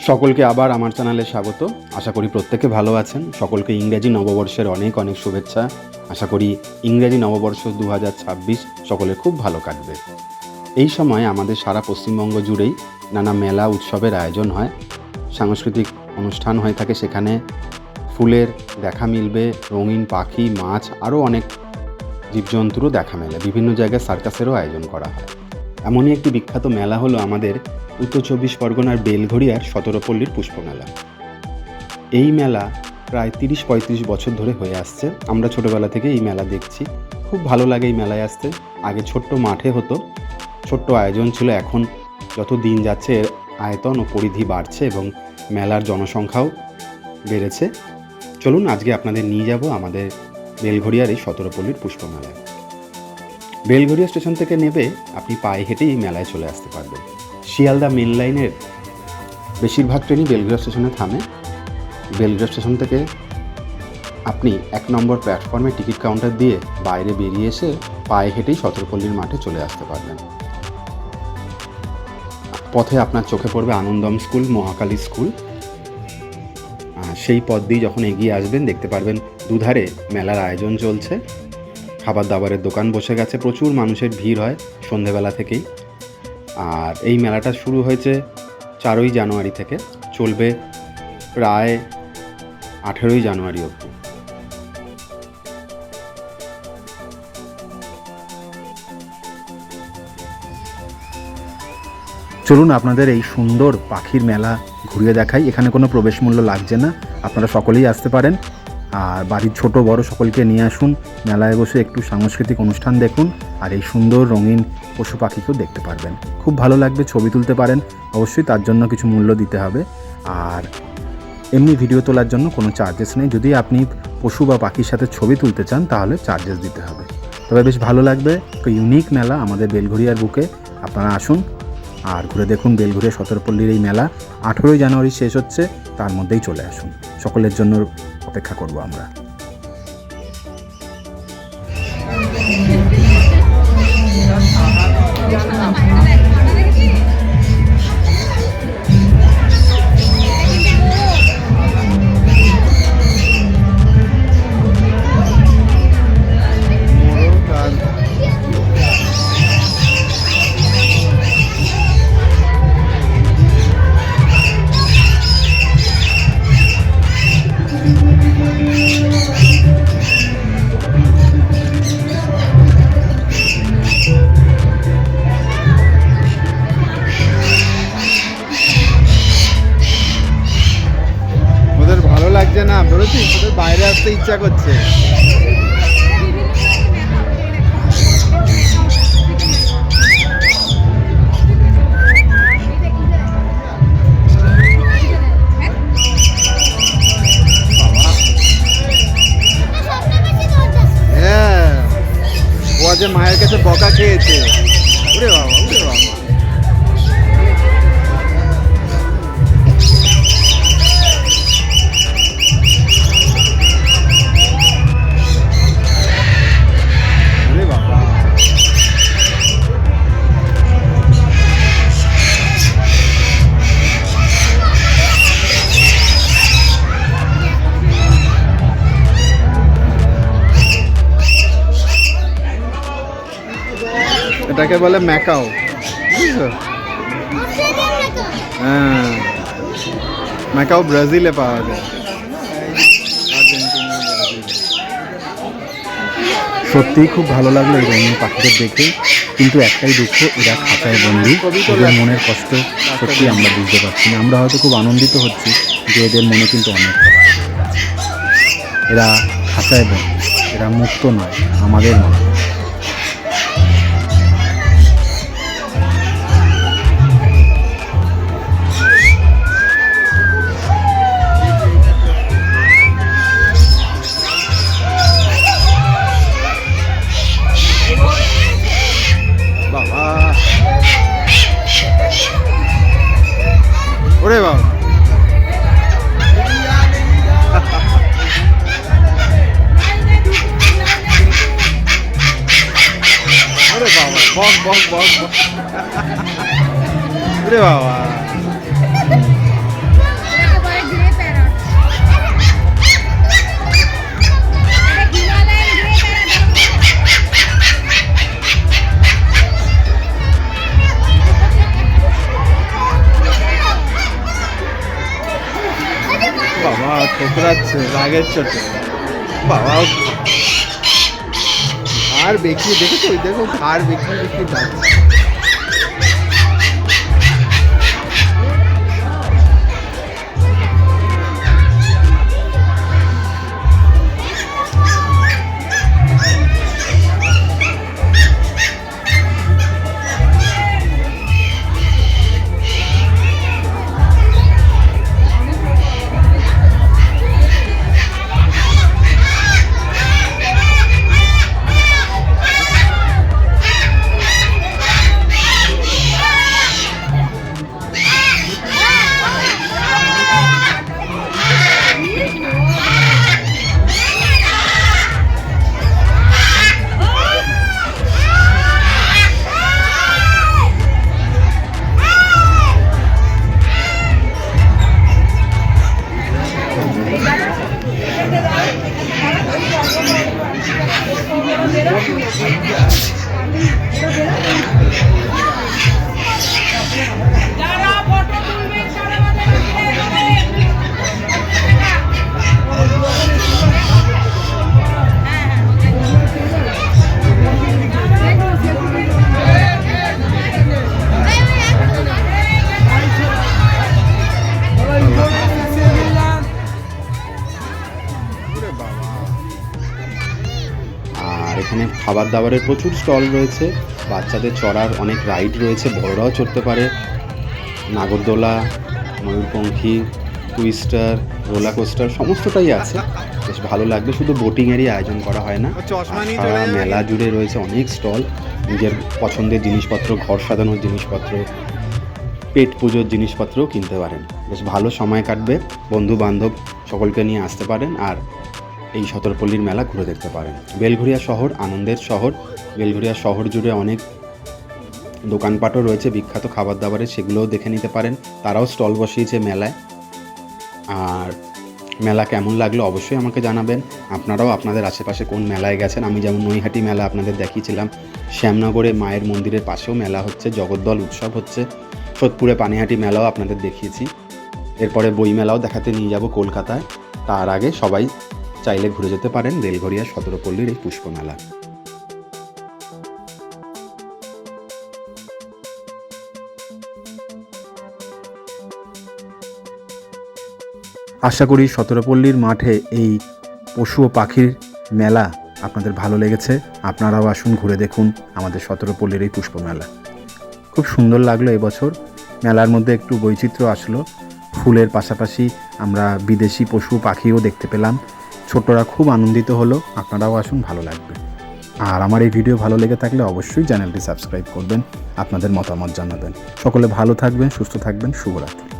সকলকে আবার আমার চ্যানেলে স্বাগত। আশা করি প্রত্যেকে ভালো আছেন। সকলকে ইংরেজি নববর্ষের অনেক অনেক শুভেচ্ছা। আশা করি ইংরেজি নববর্ষ 2026 সকলের খুব ভালো কাটবে। এই সময় আমাদের সারা পশ্চিমবঙ্গ জুড়েই নানা মেলা উৎসবের আয়োজন হয়, সাংস্কৃতিক অনুষ্ঠান হয়ে থাকে। সেখানে ফুলের দেখা মিলবে, রঙিন পাখি, মাছ, আরও অনেক জীবজন্তুরও দেখা মেলে। বিভিন্ন জায়গায় সার্কাসেরও আয়োজন করা হয়। এমনই একটি বিখ্যাত মেলা হলো আমাদের উত্তর 24 পরগনার বেলঘড়িয়ার সতেরোপল্লীর পুষ্পমেলা। এই মেলা প্রায় 30-35 বছর ধরে হয়ে আসছে। আমরা ছোটোবেলা থেকে এই মেলা দেখছি, খুব ভালো লাগে এই মেলায় আসতে। আগে ছোট্ট মাঠে হতো, ছোট্ট আয়োজন ছিল। এখন যত দিন যাচ্ছে এর আয়তন ও পরিধি বাড়ছে এবং মেলার জনসংখ্যাও বেড়েছে। চলুন আজকে আপনাদের নিয়ে যাব আমাদের বেলঘড়িয়ার এই সতেরোপল্লীর পুষ্পমেলায়। বেলঘড়িয়া স্টেশন থেকে নেবে আপনি পায়ে হেঁটেই এই মেলায় চলে আসতে পারবেন। শিয়ালদা মেন লাইনের বেশিরভাগ ট্রেনই বেলঘড়িয়া স্টেশনে থামে। বেলঘড়িয়া স্টেশন থেকে আপনি 1 নম্বর প্ল্যাটফর্মে টিকিট কাউন্টার দিয়ে বাইরে বেরিয়ে এসে পায়ে হেঁটেই সতেরোপল্লীর মাঠে চলে আসতে পারবেন। পথে আপনার চোখে পড়বে আনন্দম স্কুল, মহাকালী স্কুল। সেই পথ দিয়ে যখন এগিয়ে আসবেন দেখতে পারবেন দুধারে মেলার আয়োজন চলছে। খাবার দাবারের দোকান বসে গেছে, প্রচুর মানুষের ভিড় হয় সন্ধেবেলা থেকেই। আর এই মেলাটা শুরু হয়েছে 4ই জানুয়ারি থেকে, চলবে প্রায় 18ই জানুয়ারি অবধি। চলুন আপনাদের এই সুন্দর পাখির মেলা ঘুরিয়ে দেখাই। এখানে কোনো প্রবেশ মূল্য লাগছে না, আপনারা সকলেই আসতে পারেন। আর বাড়ির ছোট বড় সকলকে নিয়ে আসুন, মেলায় বসে একটু সাংস্কৃতিক অনুষ্ঠান দেখুন আর এই সুন্দর রঙিন পশু পাখিকেও দেখতে পারবেন। খুব ভালো লাগবে, ছবি তুলতে পারেন। অবশ্যই তার জন্য কিছু মূল্য দিতে হবে। আর এমনি ভিডিও তোলার জন্য কোনো চার্জেস নেই। যদি আপনি পশু বা পাখির সাথে ছবি তুলতে চান তাহলে চার্জেস দিতে হবে। তবে বেশ ভালো লাগবে। একটা ইউনিক মেলা আমাদের বেলঘড়িয়ার বুকে। আপনারা আসুন আর ঘুরে দেখুন বেলঘড়িয়া সতেরোপল্লীর এই মেলা। 18ই জানুয়ারি শেষ হচ্ছে, তার মধ্যেই চলে আসুন। সকলের জন্য অপেক্ষা করব আমরা। লাগছে না, বেরোচ্ছিস, তোদের বাইরে আসতে ইচ্ছা করছে। হ্যাঁ, ও আজ মায়ের কাছে বকা খেয়েছে। ওরে বাবা, ওরে বাবা। এটাকে বলে ম্যাকাও, বুঝছো? হ্যাঁ, ম্যাকাও ব্রাজিলে পাওয়া যায়। সত্যিই খুব ভালো লাগলো এই রঙিন পাখিদের দেখে। কিন্তু একটাই দুঃখ, এরা খাঁচায় বন্দি। এদের মনের কষ্ট সত্যি আমরা বুঝতে পারছি না। আমরা হয়তো খুব আনন্দিত হচ্ছি যে এদের মনে কিন্তু অনেক কষ্ট। এরা খাঁচায় বন্দি, এরা মুক্ত নয় আমাদের মনে। ওরে বাবা, ওরে বাবা, বক বক বক বক। ওরে বাবা, ঠোকরাচ্ছে রাগের চোটে বাবা। আর বেঁকিয়ে দেখেছো, ওই দেখো আর বেঁকিয়ে বেঁকিয়ে যাচ্ছে। আর এখানে খাবার দাবারের প্রচুর স্টল রয়েছে, বাচ্চাদের চড়ার অনেক রাইড রয়েছে, বড়রাও চড়তে পারে। নাগরদোলা, ময়ূরপঙ্খী, টুইস্টার, রোলার কোস্টার সমস্তটাই আছে, বেশ ভালো লাগবে। শুধু বোটিংয়েরই আয়োজন করা হয় না, সারা মেলা জুড়ে রয়েছে অনেক স্টল। নিজের পছন্দের জিনিসপত্র, ঘর সাজানোর জিনিসপত্র, পেট পুজোর জিনিসপত্রও কিনতে পারেন। বেশ ভালো সময় কাটবে, বন্ধু বান্ধব সকলকে নিয়ে আসতে পারেন আর এই সতরপল্লীর মেলা ঘুরে দেখতে পারেন। বেলঘরিয়া শহর আনন্দের শহর, বেলঘরিয়া শহর জুড়ে অনেক দোকানপাটও রয়েছে বিখ্যাত খাবার দাবারের, সেগুলোও দেখে নিতে পারেন। তারাও স্টল বসিয়েছে মেলায়। আর মেলা কেমন লাগলো অবশ্যই আমাকে জানাবেন। আপনারাও আপনাদের আশেপাশে কোন মেলায় গেছেন। আমি যেমন নৈহাটি মেলা আপনাদের দেখিয়েছিলাম, শ্যামনগরে মায়ের মন্দিরের পাশেও মেলা হচ্ছে, জগদ্দল উৎসব হচ্ছে, সোদপুরে পানিহাটি মেলাও আপনাদের দেখিয়েছি। এরপরে বই মেলাও দেখাতে নিয়ে যাব কলকাতায়। তার আগে সবাই চাইলে ঘুরে যেতে পারেন বেলঘরিয়া সতরপল্লীর এই পুষ্প মেলা। আশা করি সতরপল্লীর মাঠে এই পশু ও পাখির মেলা আপনাদের ভালো লেগেছে। আপনারাও আসুন, ঘুরে দেখুন আমাদের সতরপল্লীর এই পুষ্প মেলা। খুব সুন্দর লাগলো এবছর। মেলার মধ্যে একটু বৈচিত্র্য আসলো, ফুলের পাশাপাশি আমরা বিদেশি পশু পাখিও দেখতে পেলাম। ছোটরা খুব আনন্দিত হলো। আপনারাও আসুন, ভালো লাগবে। আর আমার এই ভিডিও ভালো লেগে থাকলে অবশ্যই চ্যানেলটি সাবস্ক্রাইব করবেন, আপনাদের মতামত জানাবেন। সকলে ভালো থাকবেন, সুস্থ থাকবেন। শুভরাত্রি।